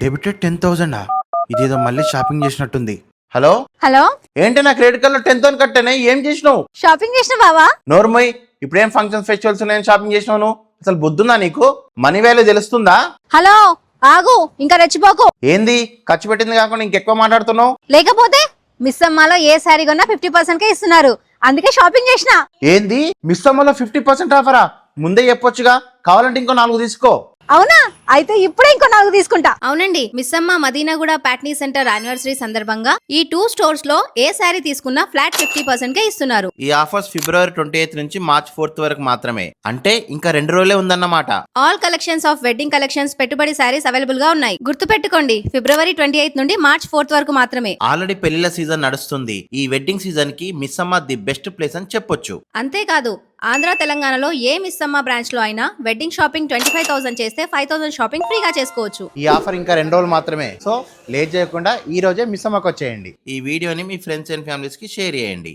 Debited 10,000. ఇదేదో మళ్ళీ shopping చేసినట్టుంది. Hello hello, ఏంటి నా క్రెడిట్ కార్డ్ లో 10,000 కట్టానే? ఏం చేసినావు? షాపింగ్ చేసిన బావా? నోర్మోయ్, ఇప్పుడేం ఫంక్షన్ ఫెస్టివల్స్ ఉన్నాయని షాపింగ్ చేసినావు నువ్వు? అసలు బుద్ధుందా నీకు? మనీ వాల్యూ తెలుస్తుందా? హలో ఆగు, ఇంకా రెచ్చిపోకు. ఏంది ఖర్చు పెట్టింది కాకుండా ఇంకెక్కువ మాట్లాడుతున్నావు? లేకపోతే మిస్ అమ్మాలో ఏ శారీ కొన్నా 50% కే ఇస్తున్నారు, అందుకే షాపింగ్ చేసిన. ఏంది మిస్ అమ్మలో 50% ఆఫరా? ముందే చెప్పొచ్చుగా, కావాలంటే ఇంకో 4 తీసుకో. అవునా? అయితే ఇప్పుడే ఇంకో 4 తీసుకుంటా. అవునండి, మిస్సమ్మ మదీనాగూడ ప్యాట్నీ సెంటర్ యానివర్సరీ సందర్భంగా ఈ 2 స్టోర్స్ లో ఏ శారీ తీసుకున్నా ఫ్లాట్ 50% కే ఇస్తున్నారు. ఈ ఆఫర్స్ ఫిబ్రవరి 28 నుంచి మార్చ్ 4 వరకు మాత్రమే, అంటే ఇంకా 2 రోజులే ఉందన్నమాట. All collections of wedding collections, పెట్టుబడి శారీస్ అవైలబుల్ గా ఉన్నాయి. గుర్తుపెట్టుకోండి, ఫిబ్రవరి 28 నుండి మార్చ్ 4 వరకు మాత్రమే. ఆల్రెడీ పెళ్లిళ్ల సీజన్ నడుస్తుంది. ఈ వెడ్డింగ్ సీజన్ కి మిస్ అమ్మ ది బెస్ట్ ప్లేస్ అని చెప్పొచ్చు. అంతేకాదు, ఆంధ్ర తెలంగాణలో ఏ మిస్సమ్మ బ్రాంచ్ లో అయినా వెడ్డింగ్ షాపింగ్ 25,000 చేస్తే 5,000 షాపింగ్ ఫ్రీగా చేసుకోవచ్చు. ఈ ఆఫర్ ఇంకా 2 రోజులు మాత్రమే. సో లేట్ చేయకుండా ఈ రోజే మిస్ అమ్మకి వచ్చేయండి. ఈ వీడియోని మీ ఫ్రెండ్స్ అండ్ ఫ్యామిలీస్ కి షేర్ చేయండి.